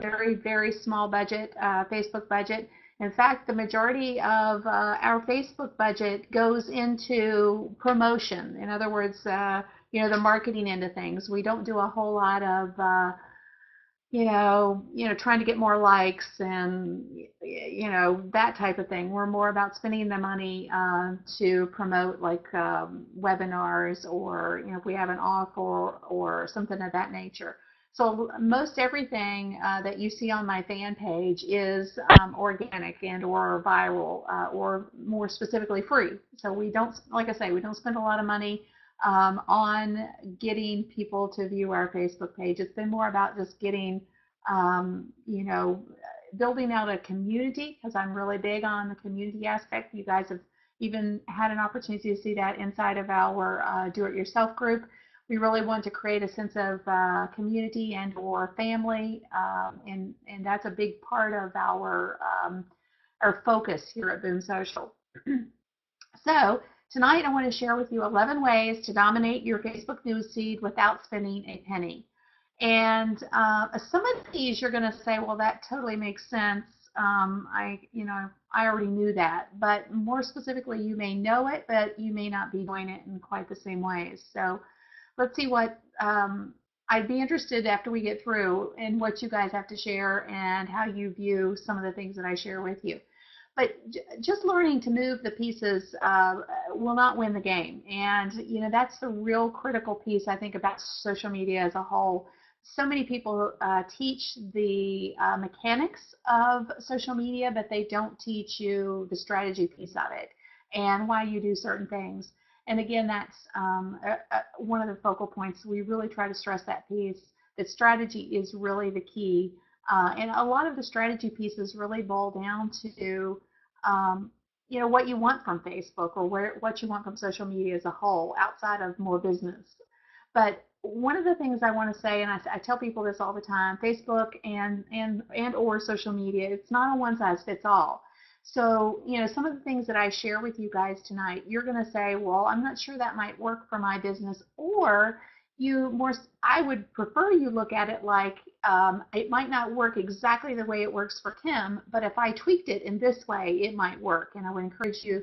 very, very small budget, Facebook budget. In fact, the majority of our Facebook budget goes into promotion. In other words, the marketing end of things. We don't do a whole lot of trying to get more likes and that type of thing. We're more about spending the money to promote like webinars, or if we have an offer or something of that nature. So most everything that you see on my fan page is organic and or viral, or more specifically free. So we don't, like I say, we don't spend a lot of money on getting people to view our Facebook page. It's been more about just getting, um, you know, building out a community, because I'm really big on the community aspect. You guys have even had an opportunity to see that inside of our do-it-yourself group. We really want to create a sense of community and or family, and that's a big part of our focus here at Boom Social. So tonight I want to share with you 11 ways to dominate your Facebook newsfeed without spending a penny. And some of these you're going to say, well, that totally makes sense. I already knew that. But more specifically, you may know it, but you may not be doing it in quite the same ways. So let's see what I'd be interested after we get through in what you guys have to share and how you view some of the things that I share with you. But just learning to move the pieces will not win the game. And, that's the real critical piece, I think, about social media as a whole. So many people teach the mechanics of social media, but they don't teach you the strategy piece of it and why you do certain things. And again, that's one of the focal points. We really try to stress that piece, that strategy is really the key. And a lot of the strategy pieces really boil down to, what you want from Facebook, or what you want from social media as a whole, outside of more business. But one of the things I want to say, and I tell people this all the time, Facebook and or social media, it's not a one size fits all. So, some of the things that I share with you guys tonight, you're going to say, well, I'm not sure that might work for my business, or I would prefer you look at it like it might not work exactly the way it works for Kim, but if I tweaked it in this way, it might work. And I would encourage you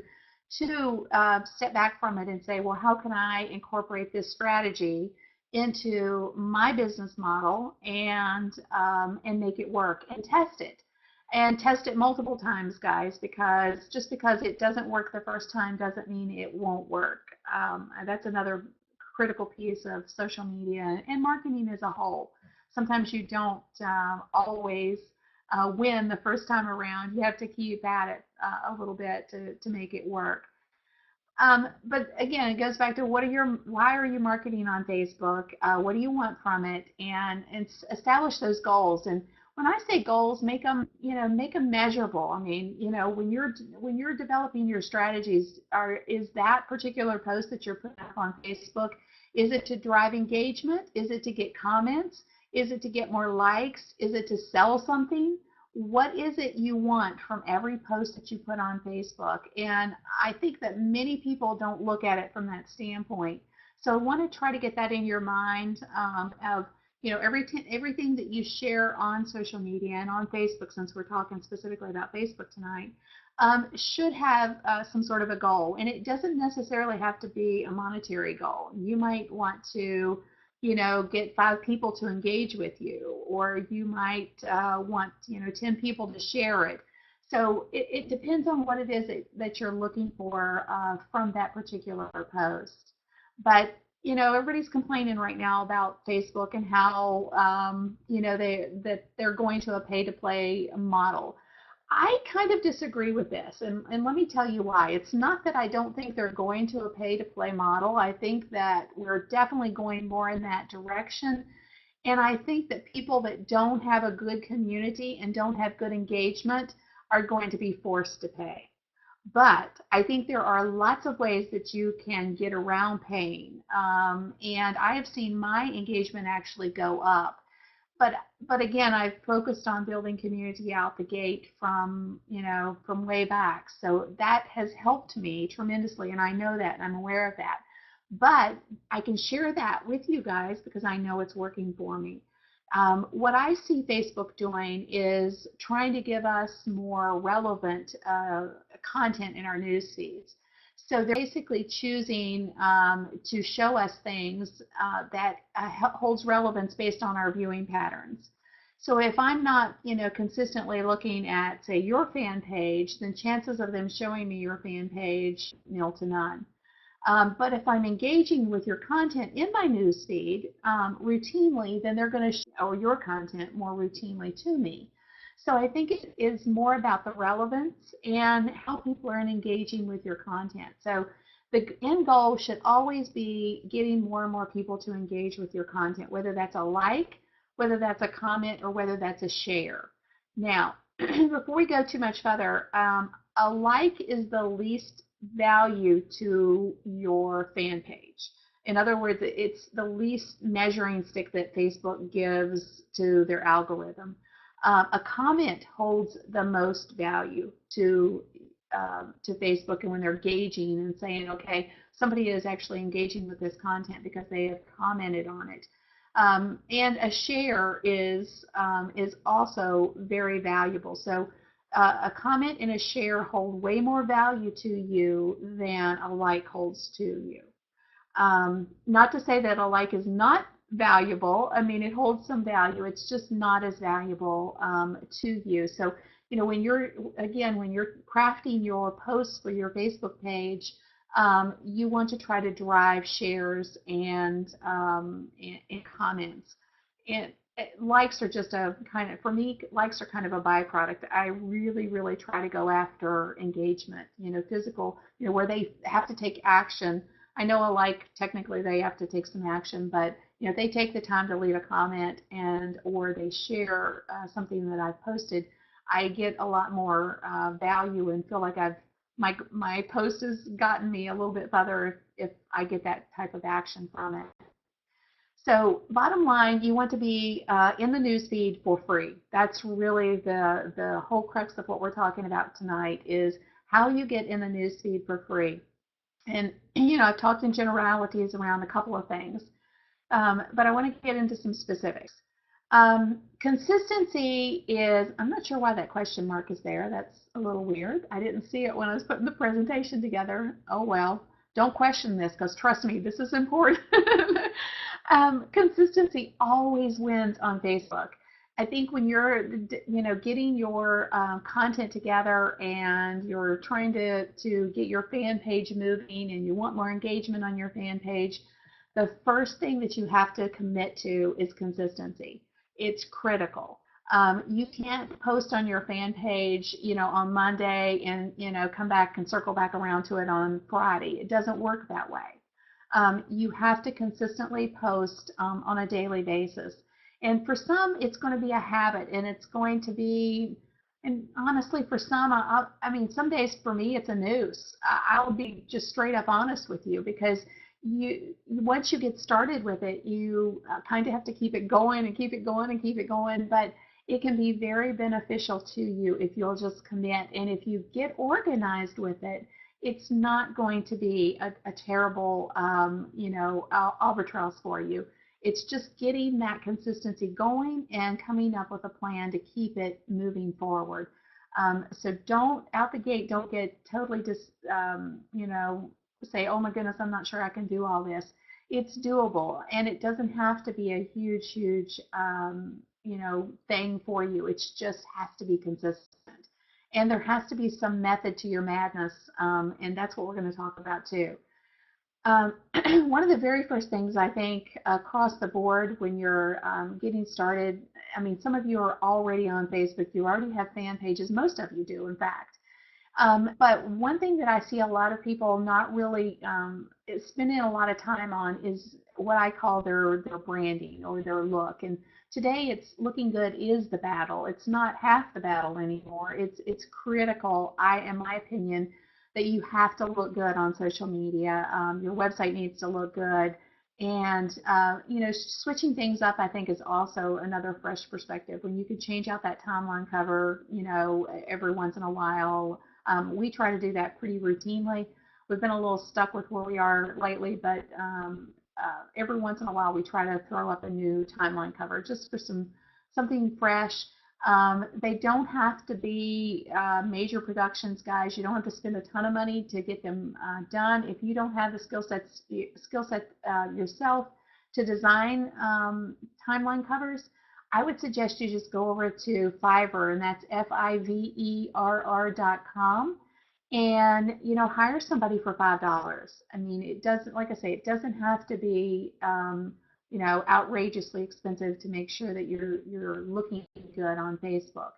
to step back from it and say, well, how can I incorporate this strategy into my business model and make it work, and test it. And test it multiple times, guys, because just because it doesn't work the first time doesn't mean it won't work. That's another critical piece of social media and marketing as a whole. Sometimes you don't always win the first time around. You have to keep at it a little bit to make it work. But again, it goes back to why are you marketing on Facebook? What do you want from it? And establish those goals. And when I say goals, make them measurable. I mean, when you're developing your strategies, is that particular post that you're putting up on Facebook, is it to drive engagement? Is it to get comments? Is it to get more likes? Is it to sell something? What is it you want from every post that you put on Facebook? And I think that many people don't look at it from that standpoint. So I want to try to get that in your mind of, everything that you share on social media and on Facebook, since we're talking specifically about Facebook tonight, should have some sort of a goal. And it doesn't necessarily have to be a monetary goal. You might want to get 5 people to engage with you, or you might want, 10 people to share it. So it depends on what it is that you're looking for from that particular post. But, everybody's complaining right now about Facebook and how, that they're going to a pay-to-play model. I kind of disagree with this, and let me tell you why. It's not that I don't think they're going to a pay-to-play model. I think that we're definitely going more in that direction, and I think that people that don't have a good community and don't have good engagement are going to be forced to pay. But I think there are lots of ways that you can get around paying, and I have seen my engagement actually go up. But again, I've focused on building community out the gate from way back. So that has helped me tremendously, and I know that, and I'm aware of that. But I can share that with you guys because I know it's working for me. What I see Facebook doing is trying to give us more relevant content in our news feeds. So they're basically choosing to show us things that holds relevance based on our viewing patterns. So if I'm not, consistently looking at, say, your fan page, then chances of them showing me your fan page, nil to none. But if I'm engaging with your content in my news feed routinely, then they're going to show your content more routinely to me. So I think it is more about the relevance and how people are engaging with your content. So the end goal should always be getting more and more people to engage with your content, whether that's a like, whether that's a comment, or whether that's a share. Now, before we go too much further, a like is the least value to your fan page. In other words, it's the least measuring stick that Facebook gives to their algorithm. A comment holds the most value to Facebook, and when they're gauging and saying, okay, somebody is actually engaging with this content because they have commented on it. And a share is also very valuable. So a comment and a share hold way more value to you than a like holds to you. Not to say that a like is not valuable. I mean, it holds some value. It's just not as valuable to you. So, when you're crafting your posts for your Facebook page, you want to try to drive shares and comments. And likes are just for me, likes are kind of a byproduct. I really, really try to go after engagement, physical, where they have to take action. I know a like, technically they have to take some action, but if they take the time to leave a comment or they share something that I've posted, I get a lot more value and feel like my post has gotten me a little bit further if I get that type of action from it. So bottom line, you want to be in the newsfeed for free. That's really the whole crux of what we're talking about tonight, is how you get in the newsfeed for free. And, I've talked in generalities around a couple of things, but I want to get into some specifics. Consistency is, I'm not sure why that question mark is there. That's a little weird. I didn't see it when I was putting the presentation together. Oh, well, don't question this, because trust me, this is important. Consistency always wins on Facebook. I think when you're, getting your content together and you're trying to get your fan page moving and you want more engagement on your fan page, the first thing that you have to commit to is consistency. It's critical. You can't post on your fan page, on Monday and, come back and circle back around to it on Friday. It doesn't work that way. You have to consistently post on a daily basis. And for some, it's going to be a habit, and it's going to be, and honestly, for some, some days for me, it's a noose. I'll be just straight up honest with you, because once you get started with it, you kind of have to keep it going and keep it going and keep it going. But it can be very beneficial to you if you'll just commit, and if you get organized with it, it's not going to be a terrible, albatross for you. It's just getting that consistency going and coming up with a plan to keep it moving forward. So don't get totally just, say, oh my goodness, I'm not sure I can do all this. It's doable, and it doesn't have to be a huge, thing for you. It just has to be consistent. And there has to be some method to your madness, and that's what we're going to talk about too. One of the very first things I think across the board when you're getting started, some of you are already on Facebook, you already have fan pages, most of you do, in fact. But one thing that I see a lot of people not really spending a lot of time on is what I call their branding or their look. And today, it's looking good is the battle. It's not half the battle anymore. It's critical, in my opinion, that you have to look good on social media. Your website needs to look good. And, switching things up, I think, is also another fresh perspective. When you can change out that timeline cover, every once in a while. We try to do that pretty routinely. We've been a little stuck with where we are lately, but every once in a while we try to throw up a new timeline cover just for something fresh. They don't have to be major productions, guys. You don't have to spend a ton of money to get them done. If you don't have the skill set yourself to design timeline covers, I would suggest you just go over to Fiverr, and that's Fiverr.com, and hire somebody for $5. I mean, it doesn't, like I say, it doesn't have to be outrageously expensive to make sure that you're looking good on Facebook.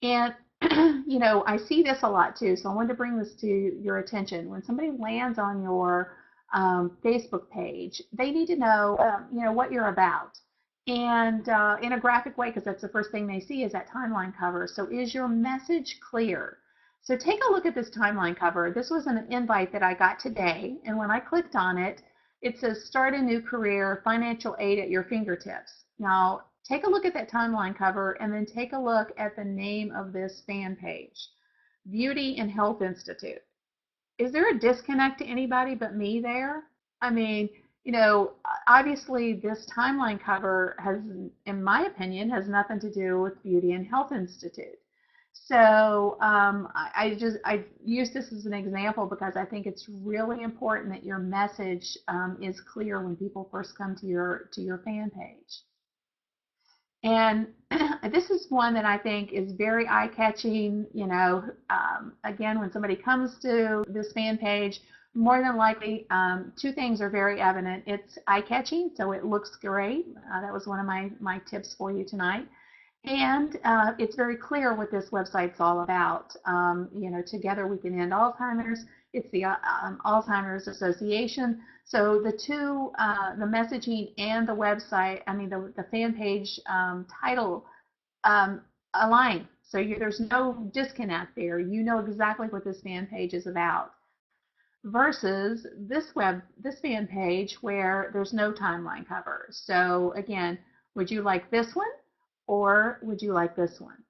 And I see this a lot too, so I wanted to bring this to your attention. When somebody lands on your Facebook page, they need to know what you're about, and in a graphic way, because that's the first thing they see is that timeline cover. So is your message clear? So take a look at this timeline cover. This was an invite that I got today, and when I clicked on it, it says start a new career, financial aid at your fingertips. Now, take a look at that timeline cover, and then take a look at the name of this fan page, Beauty and Health Institute. Is there a disconnect to anybody but me there? I mean, obviously this timeline cover has, in my opinion, has nothing to do with Beauty and Health Institute. So I use this as an example because I think it's really important that your message is clear when people first come to your fan page. And this is one that I think is very eye-catching. Again, when somebody comes to this fan page, more than likely, two things are very evident. It's eye-catching, so it looks great. That was one of my tips for you tonight. And it's very clear what this website's all about. Together we can end Alzheimer's. It's the Alzheimer's Association. So the two, the messaging and the website, the fan page title align. So there's no disconnect there. You know exactly what this fan page is about. Versus this fan page where there's no timeline cover. So again, would you like this one or would you like this one?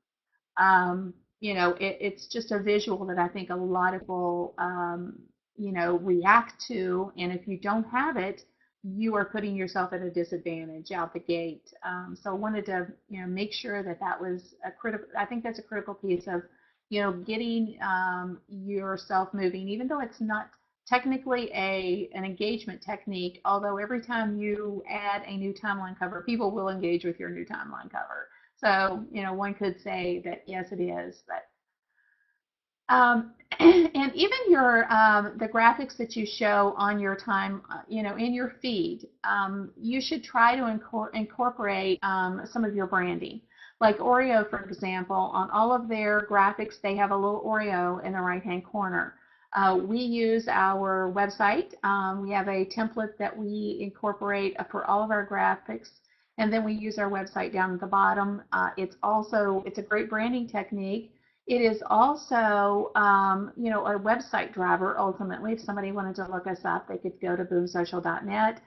It's just a visual that I think a lot of people, react to. And if you don't have it, you are putting yourself at a disadvantage out the gate. So I wanted to, make sure that was I think that's a critical piece of, getting yourself moving, even though it's not technically an engagement technique, although every time you add a new timeline cover, people will engage with your new timeline cover. So, one could say that yes, it is, but and even the graphics that you show on your in your feed, you should try to incorporate some of your branding. Like Oreo, for example, on all of their graphics, they have a little Oreo in the right-hand corner. We use our website. We have a template that we incorporate for all of our graphics, and then we use our website down at the bottom. It's a great branding technique. It is also, a website driver. Ultimately, if somebody wanted to look us up, they could go to boomsocial.net.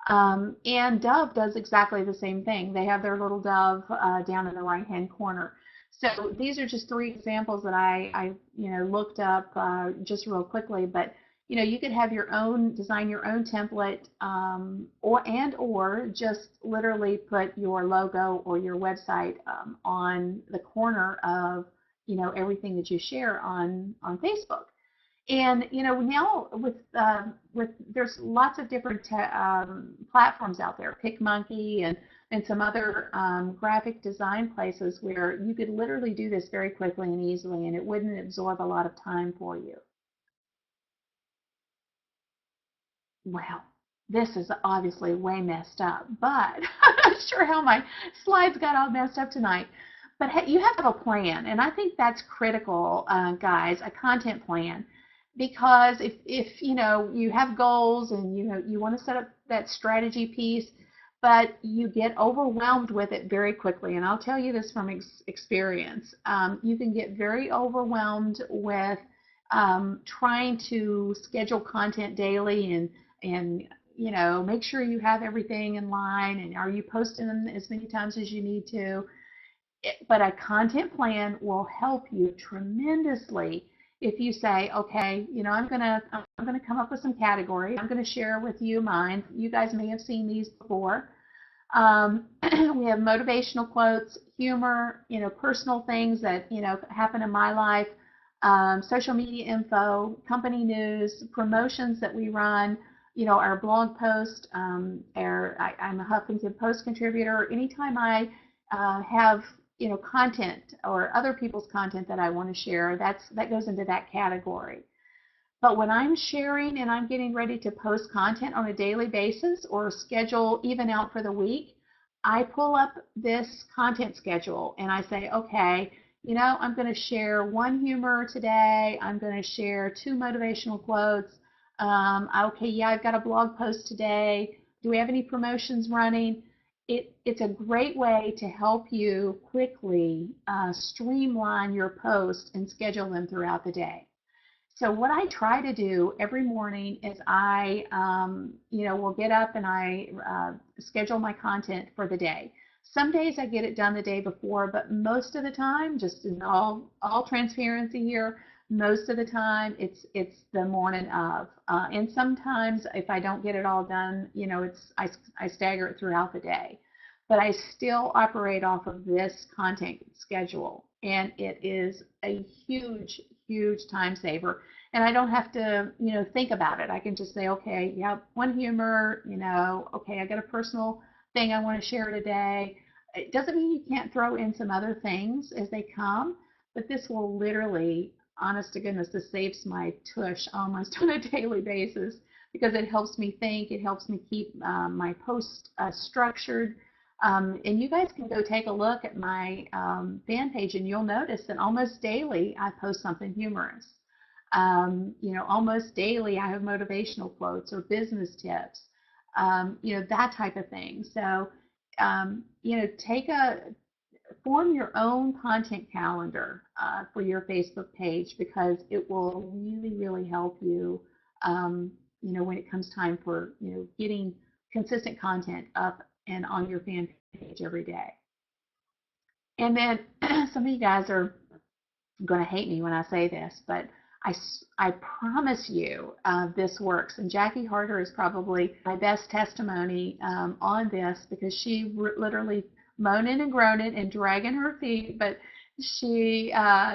And Dove does exactly the same thing. They have their little dove down in the right-hand corner. So these are just three examples that I looked up just real quickly. But you could have design your own template, or just literally put your logo or your website on the corner of everything that you share on Facebook. And now with there's lots of different platforms out there, PicMonkey and some other graphic design places where you could literally do this very quickly and easily, and it wouldn't absorb a lot of time for you. Well, this is obviously way messed up, but I'm not sure how my slides got all messed up tonight. But you have to have a plan, and I think that's critical, guys, a content plan. Because if you have goals and you want to set up that strategy piece, but you get overwhelmed with it very quickly, and I'll tell you this from experience, you can get very overwhelmed with trying to schedule content daily and make sure you have everything in line, and are you posting them as many times as you need to. But a content plan will help you tremendously if you say, okay, I'm gonna come up with some categories. I'm gonna share with you mine. You guys may have seen these before. We have motivational quotes, humor, personal things that, happen in my life, social media info, company news, promotions that we run, our blog post, I'm a Huffington Post contributor. Anytime I have, content or other people's content that I want to share, that goes into that category. But when I'm sharing and I'm getting ready to post content on a daily basis or schedule even out for the week, I pull up this content schedule and I say, okay, I'm going to share one humor today. I'm going to share 2 motivational quotes. Okay, yeah, I've got a blog post today. Do we have any promotions running? It's a great way to help you quickly streamline your posts and schedule them throughout the day. So what I try to do every morning is I, will get up and I schedule my content for the day. Some days I get it done the day before, but most of the time, just in all transparency here, most of the time it's the morning of. And sometimes if I don't get it all done, I stagger it throughout the day. But I still operate off of this content schedule, and it is a huge time saver. And I don't have to, think about it. I can just say, okay, yeah, one humor, okay, I got a personal thing I want to share today. It doesn't mean you can't throw in some other things as they come, but this will literally, honest to goodness, this saves my tush almost on a daily basis because it helps me think, it helps me keep my posts structured. And you guys can go take a look at my fan page and you'll notice that almost daily I post something humorous. Almost daily I have motivational quotes or business tips, that type of thing. So, form your own content calendar for your Facebook page because it will really help you, when it comes time for, getting consistent content up and on your fan page every day. And then some of you guys are going to hate me when I say this, but I promise you this works. And Jackie Harder is probably my best testimony on this because she literally moaning and groaning and dragging her feet, but she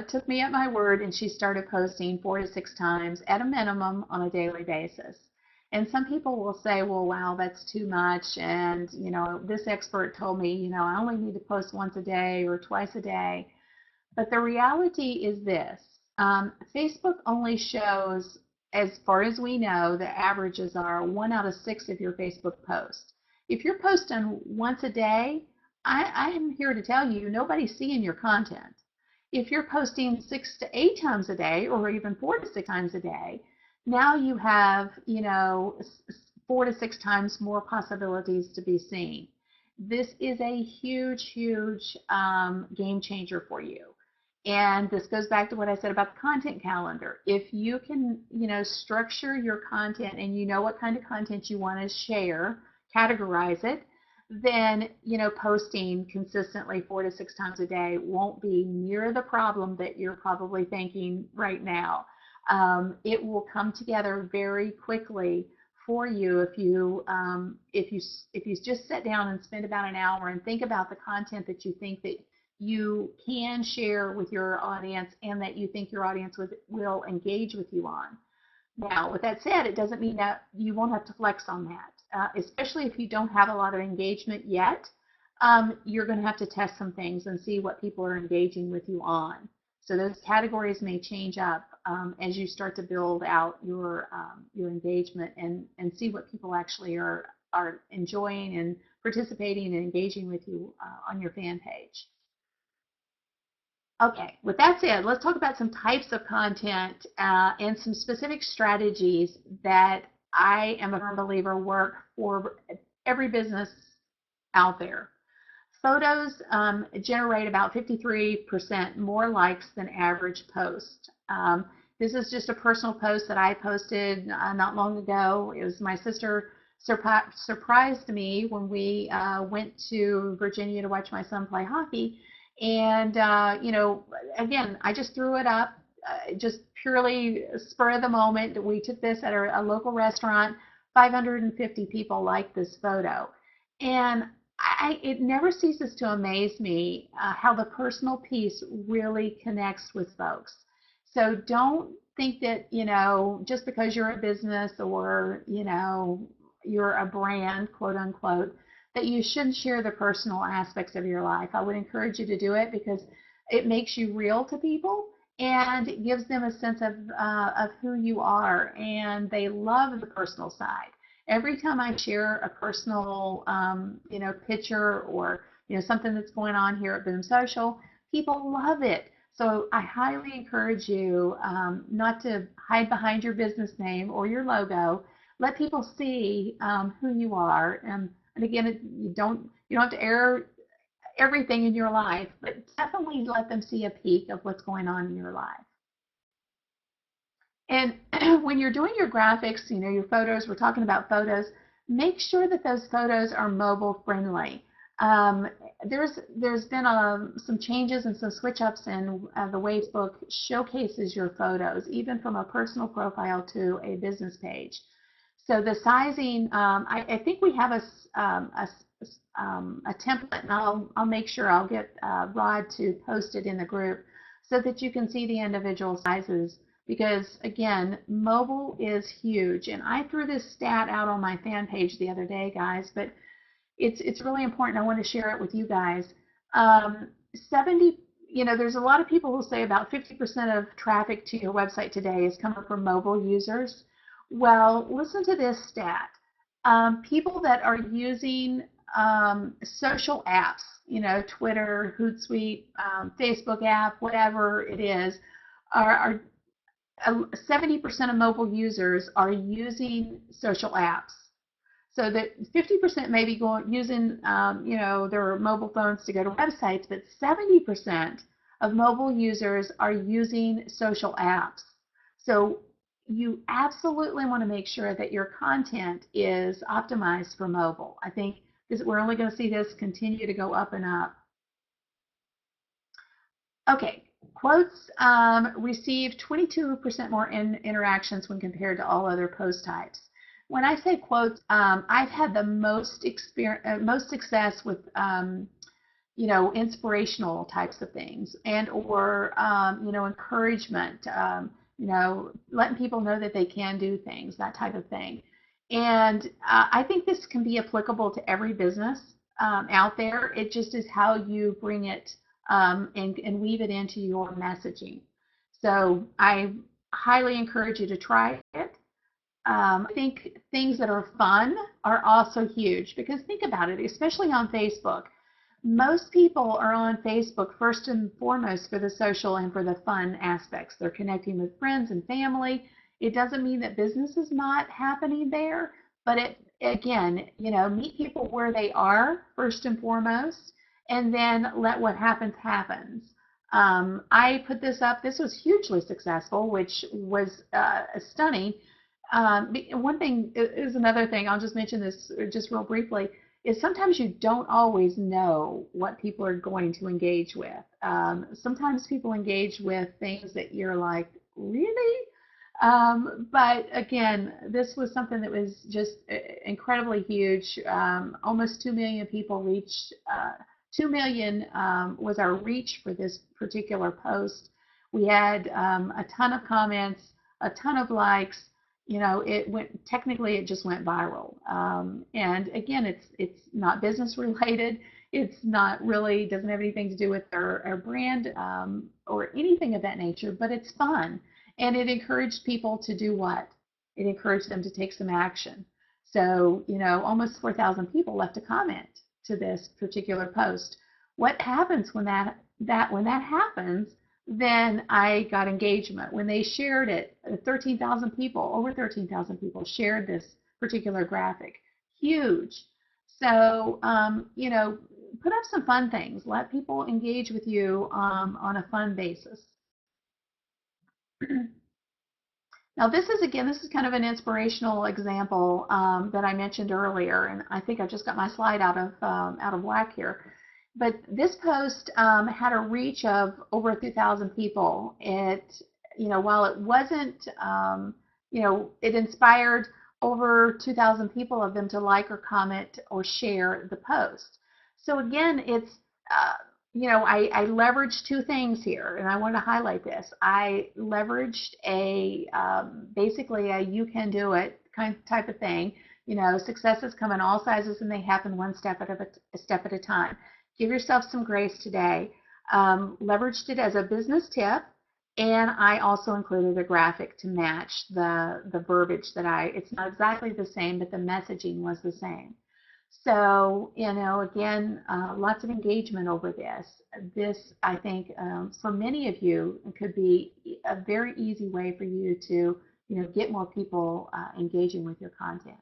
took me at my word and she started posting 4 to 6 times at a minimum on a daily basis. And some people will say, well, wow, that's too much. And, this expert told me, I only need to post once a day or twice a day. But the reality is this, Facebook only shows, as far as we know, the averages are 1 out of 6 of your Facebook posts. If you're posting once a day, I am here to tell you, nobody's seeing your content. If you're posting 6 to 8 times a day or even 4 to 6 times a day, now you have, 4 to 6 times more possibilities to be seen. This is a huge game changer for you. And this goes back to what I said about the content calendar. If you can, structure your content and you know what kind of content you want to share, categorize it, then, posting consistently 4 to 6 times a day won't be near the problem that you're probably thinking right now. It will come together very quickly for you if you just sit down and spend about an hour and think about the content that you think that you can share with your audience and that you think your audience will engage with you on. Now, with that said, it doesn't mean that you won't have to flex on that, especially if you don't have a lot of engagement yet. You're going to have to test some things and see what people are engaging with you on. So those categories may change up as you start to build out your engagement and see what people actually are enjoying and participating and engaging with you on your fan page. Okay, with that said, let's talk about some types of content and some specific strategies that I am a firm believer work for every business out there. Photos generate about 53% more likes than average post. This is just a personal post that I posted not long ago. It was my sister surprised me when we went to Virginia to watch my son play hockey. And, again, I just threw it up just purely spur of the moment. We took this at a local restaurant. 550 people liked this photo. And it never ceases to amaze me how the personal piece really connects with folks. So don't think that, just because you're a business or, you're a brand, quote unquote, that you shouldn't share the personal aspects of your life. I would encourage you to do it because it makes you real to people and it gives them a sense of who you are, and they love the personal side. Every time I share a personal, picture or, something that's going on here at Boom Social, people love it. So I highly encourage you not to hide behind your business name or your logo. Let people see who you are. And again, you don't have to air everything in your life, but definitely let them see a peek of what's going on in your life. And when you're doing your graphics, your photos, we're talking about photos, make sure that those photos are mobile friendly. There's been some changes and some switch ups in the way Facebook showcases your photos, even from a personal profile to a business page. So the sizing, I think we have a template, and I'll make sure I'll get Rod to post it in the group so that you can see the individual sizes. Because again, mobile is huge, and I threw this stat out on my fan page the other day, guys, but it's really important. I want to share it with you guys. 70, there's a lot of people who say about 50% of traffic to your website today is coming from mobile users. Well, listen to this stat. People that are using social apps, Twitter, Hootsuite, Facebook app, whatever it is, are 70% of mobile users are using social apps. So that 50% may be using, their mobile phones to go to websites, but 70% of mobile users are using social apps. So you absolutely want to make sure that your content is optimized for mobile. I think we're only going to see this continue to go up and up. Okay, quotes received 22% more interactions when compared to all other post types. When I say quotes, I've had the most success with inspirational types of things or encouragement, letting people know that they can do things, that type of thing. And I think this can be applicable to every business out there. It just is how you bring it and weave it into your messaging. So I highly encourage you to try it. I think things that are fun are also huge, because think about it, especially on Facebook. Most people are on Facebook first and foremost for the social and for the fun aspects. They're connecting with friends and family. It doesn't mean that business is not happening there, but again, meet people where they are first and foremost, and then let what happens happens. I put this up. This was hugely successful, which was stunning. One thing is another thing, I'll just mention this just real briefly, is sometimes you don't always know what people are going to engage with. Sometimes people engage with things that you're like, really? But again, this was something that was just incredibly huge. Almost 2 million people reached, 2 million was our reach for this particular post. We had a ton of comments, a ton of likes. Technically it just went viral. And again, it's not business related. It's not really, doesn't have anything to do with our brand or anything of that nature, but it's fun. And it encouraged people to do what? It encouraged them to take some action. So, almost 4,000 people left a comment to this particular post. What happens when that happens? Then I got engagement. When they shared it, 13,000 people, over 13,000 people shared this particular graphic. Huge. So, put up some fun things. Let people engage with you on a fun basis. Now, this is kind of an inspirational example that I mentioned earlier, and I think I just got my slide out of whack here. But this post had a reach of over 2,000 people. It while it wasn't, it inspired over 2,000 people of them to like or comment or share the post. So again, it's, I leveraged two things here, and I want to highlight this. I leveraged basically a you can do it kind of type of thing. Successes come in all sizes and they happen one step at a time. Give yourself some grace today. Leveraged it as a business tip, and I also included a graphic to match the verbiage it's not exactly the same, but the messaging was the same. So, again, lots of engagement over this. This, I think, for many of you, could be a very easy way for you to, get more people engaging with your content.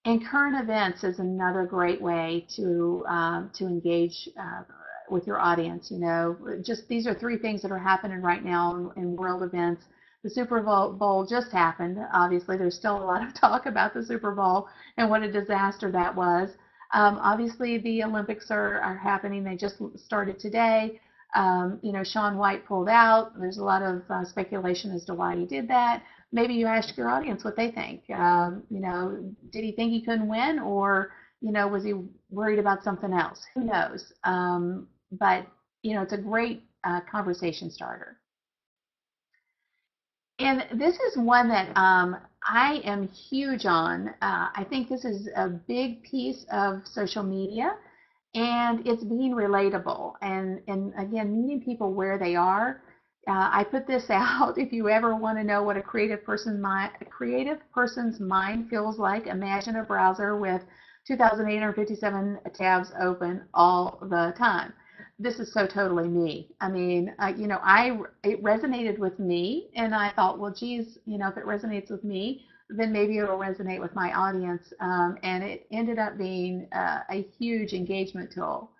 And current events is another great way to engage with your audience. Just these are three things that are happening right now in world events. The Super Bowl just happened. Obviously, there's still a lot of talk about the Super Bowl and what a disaster that was. Obviously, the Olympics are happening. They just started today. Shaun White pulled out. There's a lot of speculation as to why he did that. Maybe you ask your audience what they think. Did he think he couldn't win, or was he worried about something else? Who knows? But it's a great conversation starter. And this is one that I am huge on. I think this is a big piece of social media, and it's being relatable. And again, meeting people where they are. I put this out. If you ever want to know what a creative person's mind feels like, imagine a browser with 2,857 tabs open all the time. This is so totally me. I mean, it resonated with me, and I thought, well, geez, if it resonates with me, then maybe it'll resonate with my audience. And it ended up being a huge engagement tool.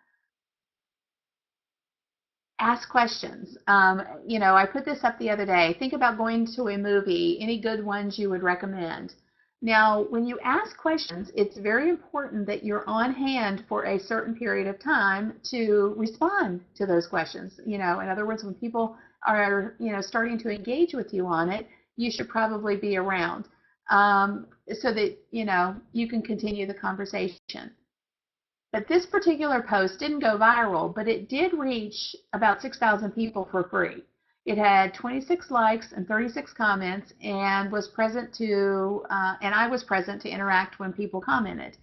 Ask questions. I put this up the other day. Think about going to a movie. Any good ones you would recommend? Now, when you ask questions, it's very important that you're on hand for a certain period of time to respond to those questions. In other words, when people are, starting to engage with you on it, you should probably be around so that, you can continue the conversation. But this particular post didn't go viral, but it did reach about 6,000 people for free. It had 26 likes and 36 comments, and was present and I was present to interact when people commented.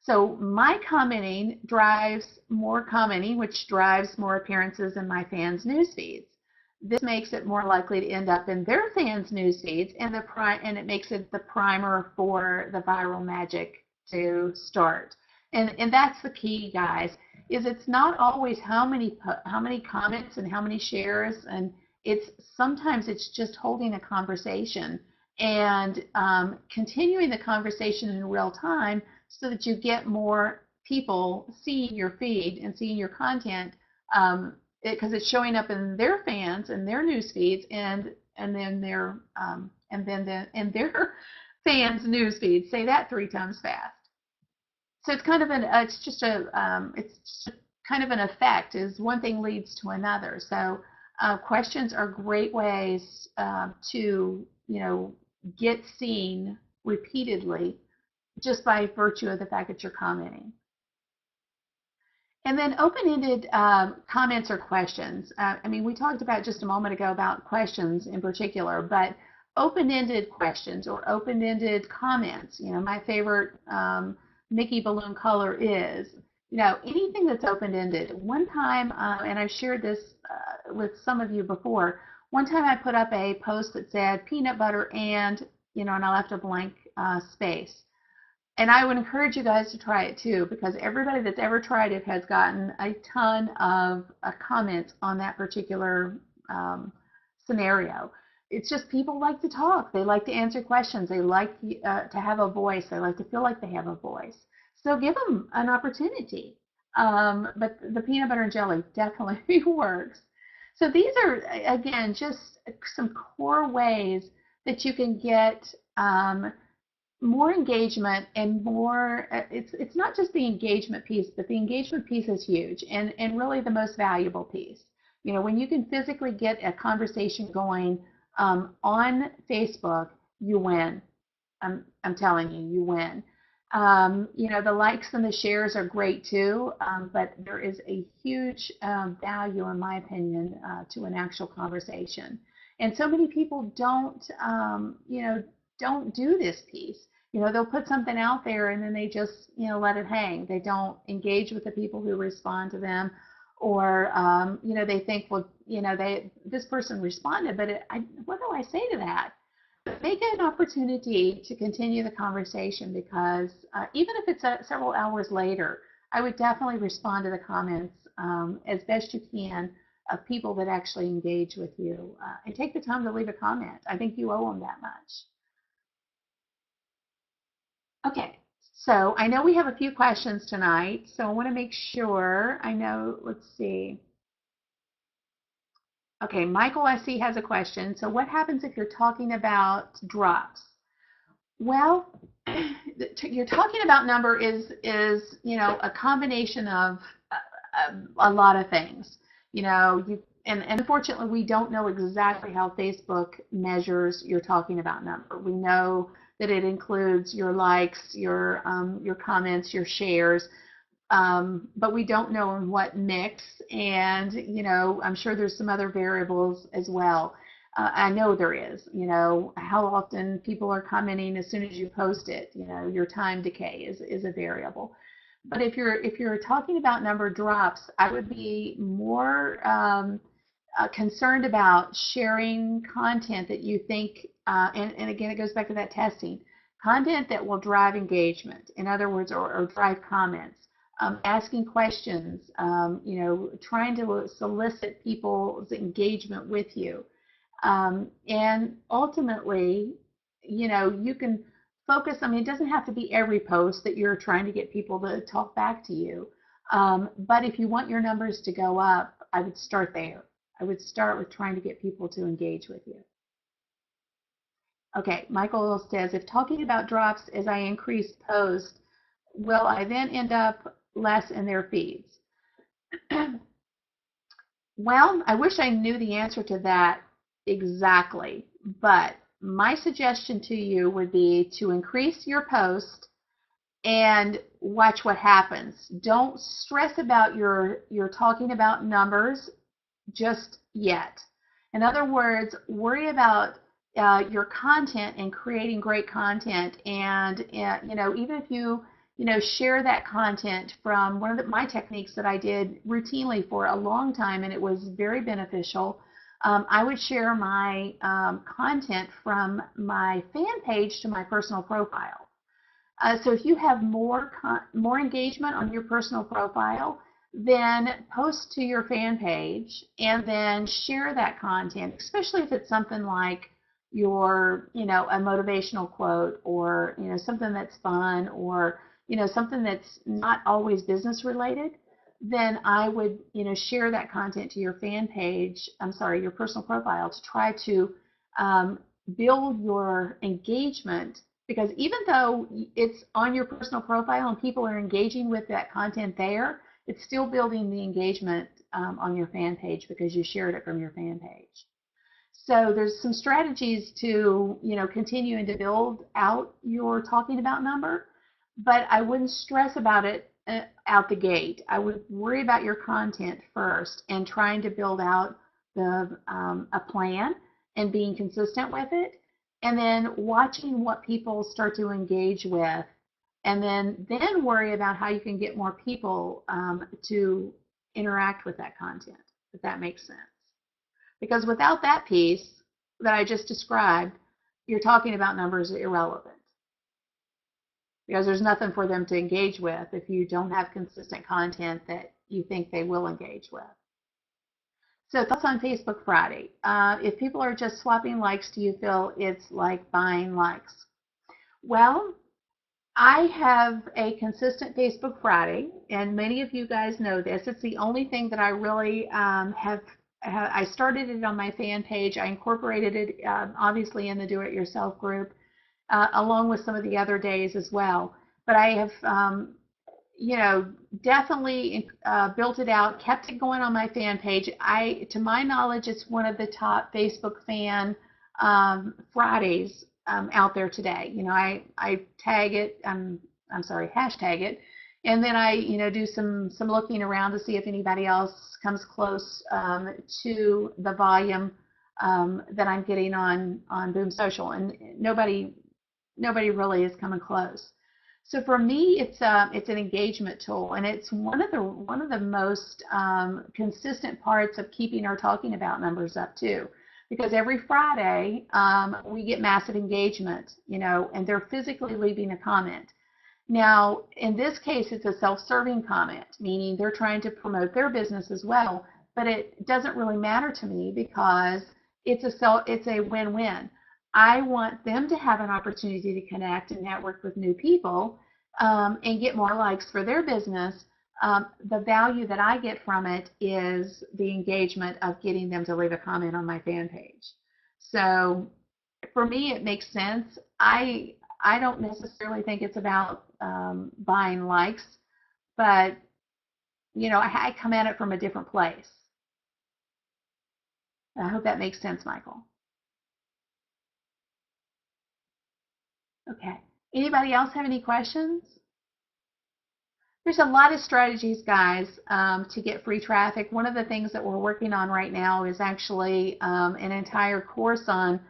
So my commenting drives more commenting, which drives more appearances in my fans' news feeds. This makes it more likely to end up in their fans' news feeds, and it makes it the primer for the viral magic to start. And that's the key, guys. Is it's not always how many comments and how many shares, and sometimes it's just holding a conversation and continuing the conversation in real time so that you get more people seeing your feed and seeing your content, because it's showing up in their fans and their news feeds, and then their fans news feeds. Say that 3 times fast. So it's kind of it's just kind of an effect. Is one thing leads to another. So questions are great ways to get seen repeatedly, just by virtue of the fact that you're commenting. And then open-ended comments or questions. We talked about just a moment ago about questions in particular, but open-ended questions or open-ended comments. My favorite Mickey balloon color is, anything that's open-ended. One time, and I've shared this with some of you before, one time I put up a post that said peanut butter and I left a blank space. And I would encourage you guys to try it too, because everybody that's ever tried it has gotten a ton of comments on that particular scenario. It's just people like to talk. They like to answer questions. They like to have a voice. They like to feel like they have a voice. So give them an opportunity. But the peanut butter and jelly definitely works. So these are, again, just some core ways that you can get more engagement and more. It's not just the engagement piece, but the engagement piece is huge and really the most valuable piece. When you can physically get a conversation going on Facebook, you win. I'm telling you, you win. The likes and the shares are great too, but there is a huge value, in my opinion, to an actual conversation. And so many people don't do this piece. They'll put something out there and then they just, let it hang. They don't engage with the people who respond to them, or, they think, well, this person responded, but what do I say to that? Make it an opportunity to continue the conversation, because even if it's several hours later, I would definitely respond to the comments as best you can of people that actually engage with you, and take the time to leave a comment. I think you owe them that much. Okay, so I know we have a few questions tonight, so I want to make sure I know. Let's see. Okay, Michael, I see, has a question. So what happens if you're talking about drops? Well, you're talking about number is a combination of a lot of things. And unfortunately, we don't know exactly how Facebook measures your talking about number. We know that it includes your likes, your comments, your shares, but we don't know in what mix. And I'm sure there's some other variables as well. I know there is. How often people are commenting as soon as you post it. Your time decay is a variable. But if you're talking about number drops, I would be more concerned about sharing content that you think, and again, it goes back to that testing, content that will drive engagement. In other words, or drive comments. Asking questions, trying to solicit people's engagement with you. And ultimately, you can focus. I mean, it doesn't have to be every post that you're trying to get people to talk back to you. But if you want your numbers to go up, I would start there. I would start with trying to get people to engage with you. Okay, Michael says, if talking about drops as I increase posts, will I then end up less in their feeds? Well, I wish I knew the answer to that exactly, but my suggestion to you would be to increase your post and watch what happens. Don't stress about your talking about numbers just yet. In other words, worry about your content and creating great content. And even if you share that content from one of my techniques that I did routinely for a long time, and it was very beneficial. I would share my content from my fan page to my personal profile. So if you have more engagement on your personal profile, then post to your fan page and then share that content, especially if it's something like a motivational quote, or something that's fun, or something that's not always business related. Then I would share that content to your fan page, your personal profile, to try to build your engagement, because even though it's on your personal profile and people are engaging with that content there, it's still building the engagement on your fan page because you shared it from your fan page. So there's some strategies to continue and to build out your talking about number, but I wouldn't stress about it out the gate. I would worry about your content first and trying to build out a plan and being consistent with it, and then watching what people start to engage with, and then worry about how you can get more people to interact with that content, if that makes sense. Because without that piece that I just described, you're talking about numbers are irrelevant, because there's nothing for them to engage with if you don't have consistent content that you think they will engage with. So thoughts on Facebook Friday. If people are just swapping likes, do you feel it's like buying likes? Well, I have a consistent Facebook Friday, and many of you guys know this. It's the only thing that I really I started it on my fan page. I incorporated it obviously in the do-it-yourself group, along with some of the other days as well. But I have definitely built it out, kept it going on my fan page. To my knowledge, it's one of the top Facebook fan Fridays out there today. I tag it, I'm sorry, hashtag it, and then I, do some looking around to see if anybody else comes close to the volume that I'm getting on Boom Social, and nobody really is coming close. So for me, it's an engagement tool, and it's one of the most consistent parts of keeping our talking about numbers up too, because every Friday we get massive engagement, and they're physically leaving a comment. Now, in this case, it's a self-serving comment, meaning they're trying to promote their business as well, but it doesn't really matter to me because it's a win-win. I want them to have an opportunity to connect and network with new people and get more likes for their business. The value that I get from it is the engagement of getting them to leave a comment on my fan page. So for me, it makes sense. I don't necessarily think it's about buying likes, but I come at it from a different place. I hope that makes sense, Michael. Okay. Anybody else have any questions? There's a lot of strategies, guys, to get free traffic. One of the things that we're working on right now is actually an entire course on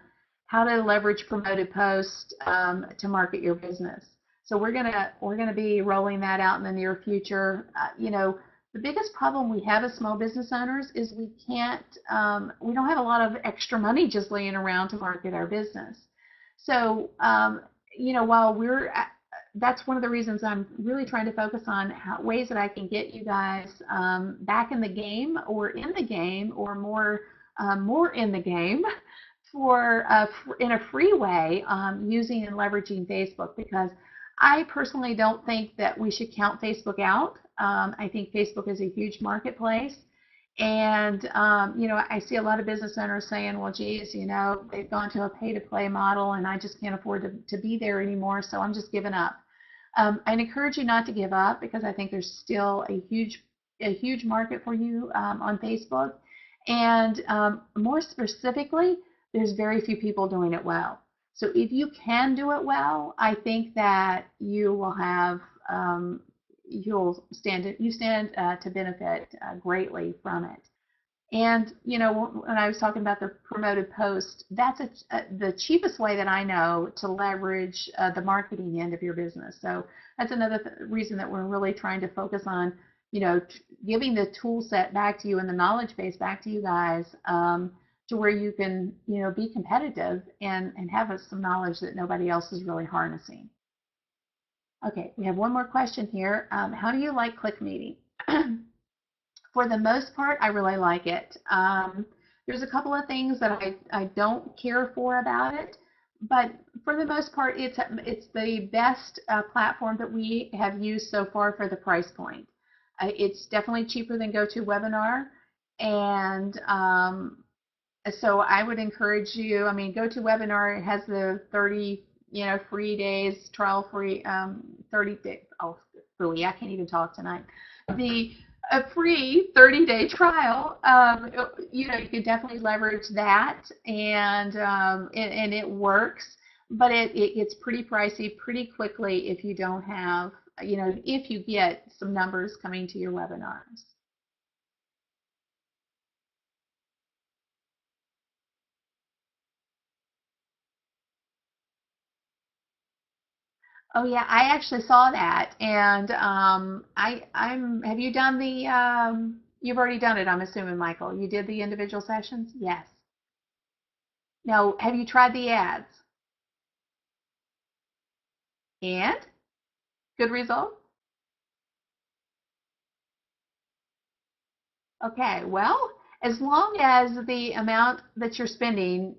how to leverage promoted posts to market your business. So we're gonna be rolling that out in the near future. The biggest problem we have as small business owners is we don't have a lot of extra money just laying around to market our business. So while that's one of the reasons I'm really trying to focus on ways that I can get you guys back in the game, or in the game, or more in the game in a free way, using and leveraging Facebook, because I personally don't think that we should count Facebook out. I think Facebook is a huge marketplace. And, I see a lot of business owners saying, well, geez, they've gone to a pay to play model and I just can't afford to be there anymore, so I'm just giving up. I'd encourage you not to give up, because I think there's still a huge market for you on Facebook. And more specifically, there's very few people doing it well. So if you can do it well, I think that you stand to benefit greatly from it. And when I was talking about the promoted post, that's the cheapest way that I know to leverage the marketing end of your business. So that's another reason that we're really trying to focus on, giving the tool set back to you and the knowledge base back to you guys, to where you can, be competitive and have some knowledge that nobody else is really harnessing. Okay, we have one more question here. How do you like Click Meeting? For the most part, I really like it. There's a couple of things that I don't care for about it, but for the most part, it's the best platform that we have used so far for the price point. It's definitely cheaper than GoToWebinar, and so I would encourage you. I mean, GoToWebinar has the 30 free days, trial free, 30 days. Oh, really, I can't even talk tonight. A free 30-day trial. You could definitely leverage that, and it works, but it gets pretty pricey pretty quickly if you don't have, if you get some numbers coming to your webinars. Oh yeah, I actually saw that, and have you done you've already done it, I'm assuming, Michael. You did the individual sessions? Yes. Now, have you tried the ads? And good result? Okay, well, as long as the amount that you're spending,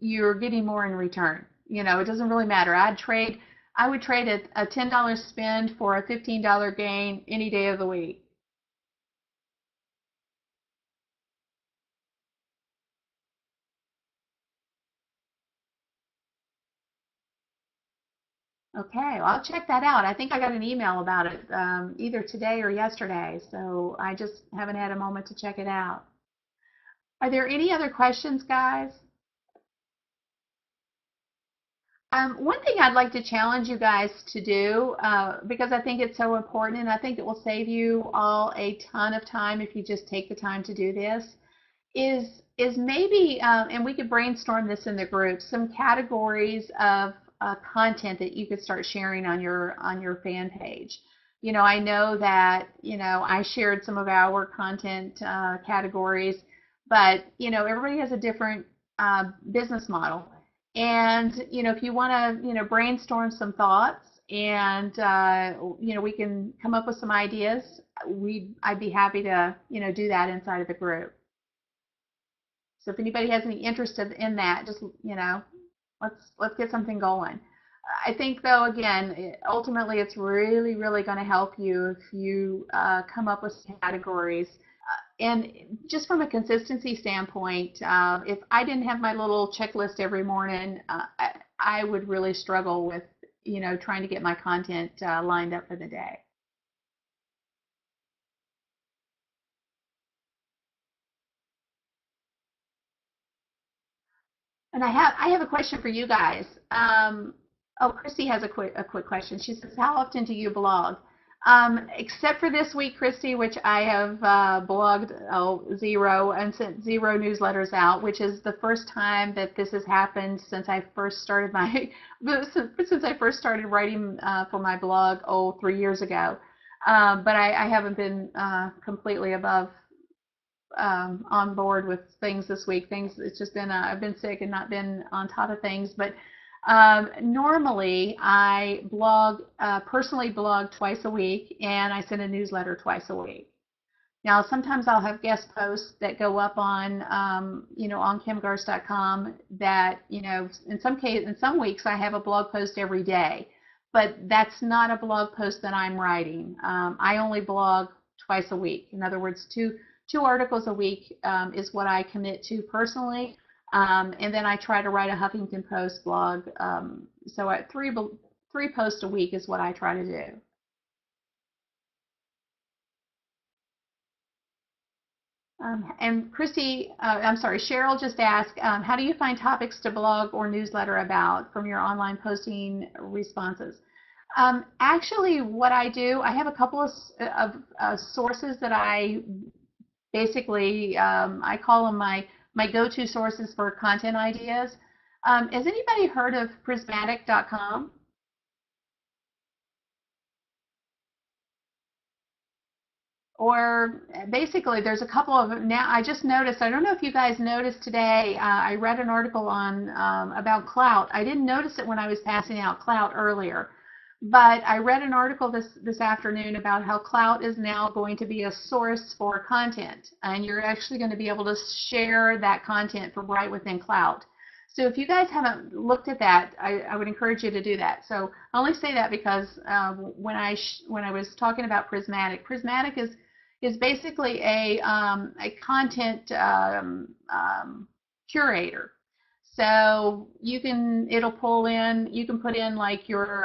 you're getting more in return. It doesn't really matter. I would trade a $10 spend for a $15 gain any day of the week. Okay, well, I'll check that out. I think I got an email about it either today or yesterday, so I just haven't had a moment to check it out. Are there any other questions, guys? One thing I'd like to challenge you guys to do, because I think it's so important, and I think it will save you all a ton of time if you just take the time to do this, is maybe, and we could brainstorm this in the group, some categories of content that you could start sharing on your fan page. I know that I shared some of our content categories, but everybody has a different business model, and if you want to brainstorm some thoughts and we can come up with some ideas, I'd be happy to do that inside of the group. So if anybody has any interest in that, just let's get something going. I think though, again, ultimately it's really really going to help you if you come up with categories. And just from a consistency standpoint, if I didn't have my little checklist every morning, I would really struggle with trying to get my content lined up for the day. And I have a question for you guys. Oh, Christy has a quick question. She says, "How often do you blog?" Except for this week, Christy, which I have blogged zero and sent zero newsletters out, which is the first time that this has happened since I first started my since I first started writing for my blog 3 years ago. But I haven't been completely above on board with things this week. It's just been, I've been sick and not been on top of things. But normally I personally blog twice a week, and I send a newsletter twice a week. Now, sometimes I'll have guest posts that go up on kimgarst.com that, in some weeks I have a blog post every day, but that's not a blog post that I'm writing. I only blog twice a week. In other words, two articles a week is what I commit to personally. And then I try to write a Huffington Post blog. So at three posts a week is what I try to do. And Christy, I'm sorry, Cheryl just asked, how do you find topics to blog or newsletter about from your online posting responses? Actually, what I do, I have a couple of sources that I basically, I call them my go-to sources for content ideas. Has anybody heard of prismatic.com? Or basically, there's a couple of them now. I just noticed, I don't know if you guys noticed today, I read an article on about Clout. I didn't notice it when I was passing out Clout earlier, but I read an article this afternoon about how Clout is now going to be a source for content, and you're actually going to be able to share that content from right within Clout. So if you guys haven't looked at that, I would encourage you to do that. So I only say that because when I was talking about Prismatic is basically a content curator. So you can put in like your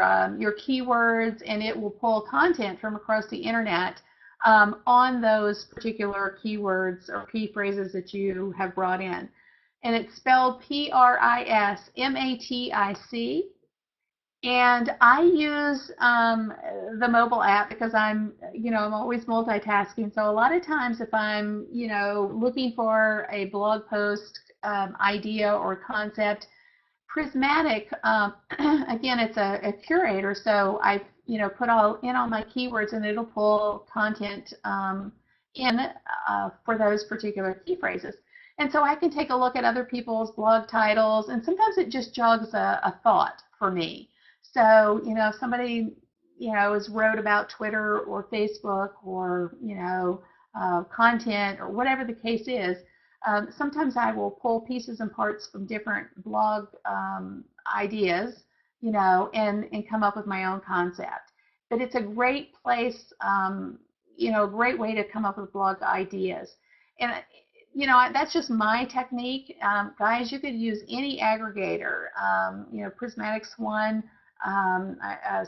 keywords, and it will pull content from across the internet on those particular keywords or key phrases that you have brought in. And it's spelled Prismatic. And I use the mobile app because I'm always multitasking. So a lot of times if I'm, looking for a blog post idea or concept, Prismatic, again, it's a curator. So I, put all my keywords, and it'll pull content in for those particular key phrases. And so I can take a look at other people's blog titles, and sometimes it just jogs a thought for me. So, if somebody, has wrote about Twitter or Facebook or, content or whatever the case is, sometimes I will pull pieces and parts from different blog ideas, and come up with my own concept. But it's a great place, a great way to come up with blog ideas. And that's just my technique. Guys, you could use any aggregator. Prismatic's one.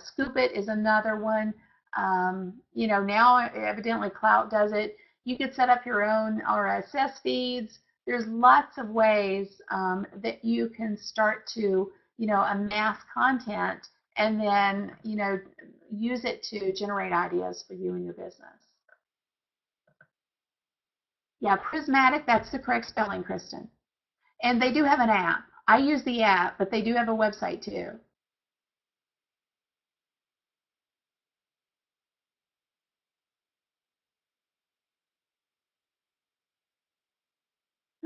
Scoop It is another one. Now evidently Clout does it. You could set up your own RSS feeds. There's lots of ways that you can start to, amass content and then, use it to generate ideas for you and your business. Yeah, Prismatic, that's the correct spelling, Kristen. And they do have an app. I use the app, but they do have a website too.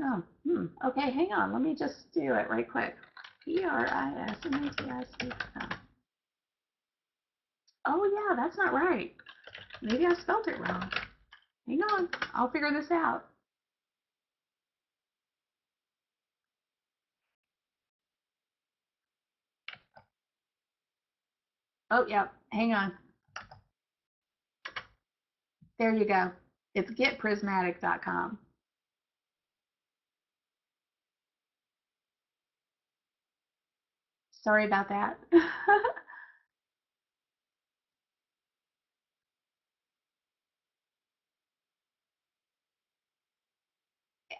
Oh, okay, hang on. Let me just do it right quick. Prismatic. Oh, yeah, that's not right. Maybe I spelled it wrong. Hang on. I'll figure this out. Oh, yeah. Hang on. There you go. It's getprismatic.com. Sorry about that.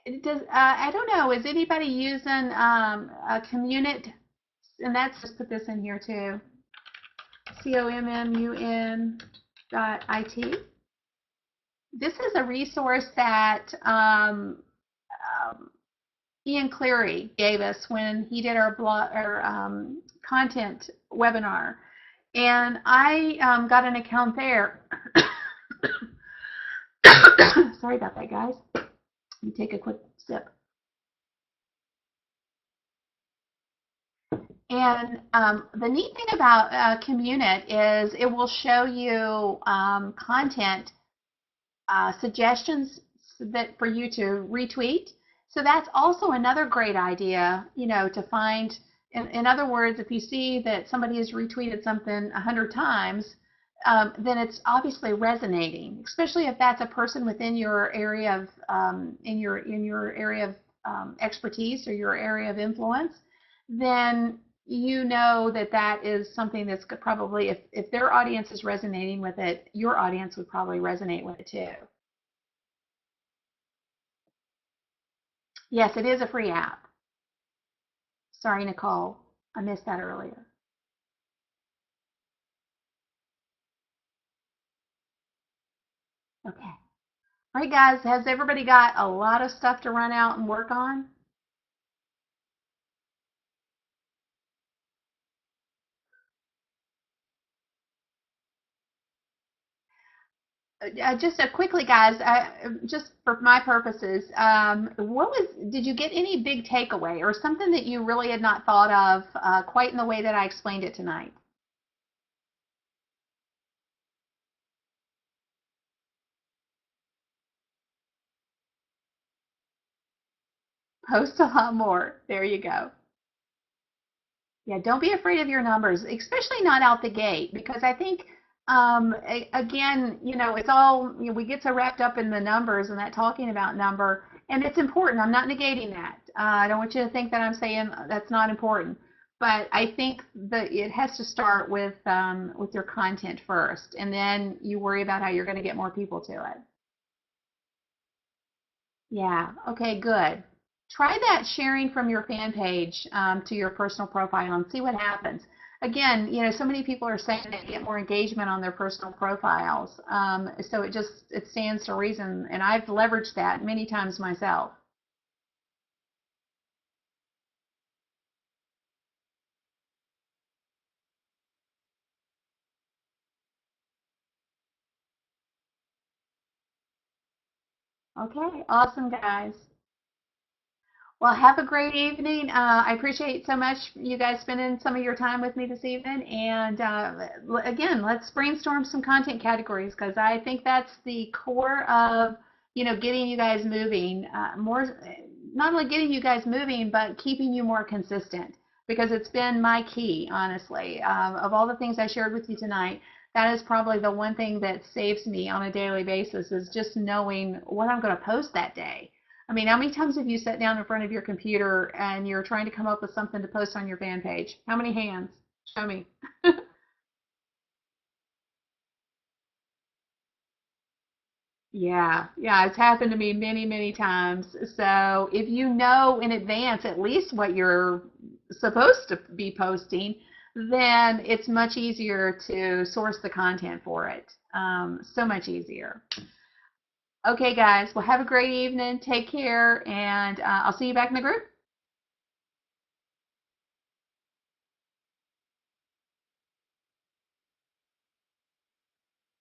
I don't know. Is anybody using a Communit? And that's just put this in here too. COMMUN.IT. This is a resource that Ian Cleary gave us when he did our blog or content webinar, and I got an account there. Sorry about that, guys. Let me take a quick sip. And the neat thing about Communit is it will show you content suggestions that for you to retweet. So that's also another great idea, to find. In other words, if you see that somebody has retweeted something 100 times, then it's obviously resonating, especially if that's a person within your area of in your area of expertise or your area of influence. Then that is something that's probably, if their audience is resonating with it, your audience would probably resonate with it too. Yes, it is a free app. Sorry, Nicole, I missed that earlier. Okay. All right, guys, has everybody got a lot of stuff to run out and work on? Just quickly, guys, just for my purposes, did you get any big takeaway or something that you really had not thought of quite in the way that I explained it tonight? Post a lot more. There you go. Yeah, don't be afraid of your numbers, especially not out the gate, because I think, again, it's all, we get so wrapped up in the numbers and that talking about number, and it's important. I'm not negating that. I don't want you to think that I'm saying that's not important, but I think that it has to start with your content first, and then you worry about how you're going to get more people to it. Yeah. Okay, good. Try that sharing from your fan page to your personal profile and see what happens. Again, so many people are saying they get more engagement on their personal profiles. So it stands to reason, and I've leveraged that many times myself. Okay, awesome, guys. Well, have a great evening. I appreciate so much you guys spending some of your time with me this evening. And again, let's brainstorm some content categories because I think that's the core of, getting you guys moving more, not only getting you guys moving, but keeping you more consistent because it's been my key, honestly. Of all the things I shared with you tonight, that is probably the one thing that saves me on a daily basis is just knowing what I'm going to post that day. I mean, how many times have you sat down in front of your computer and you're trying to come up with something to post on your fan page? How many hands? Show me. Yeah, yeah, it's happened to me many, many times. So if you know in advance at least what you're supposed to be posting, then it's much easier to source the content for it. So much easier. Okay, guys, well, have a great evening. Take care, and I'll see you back in the group.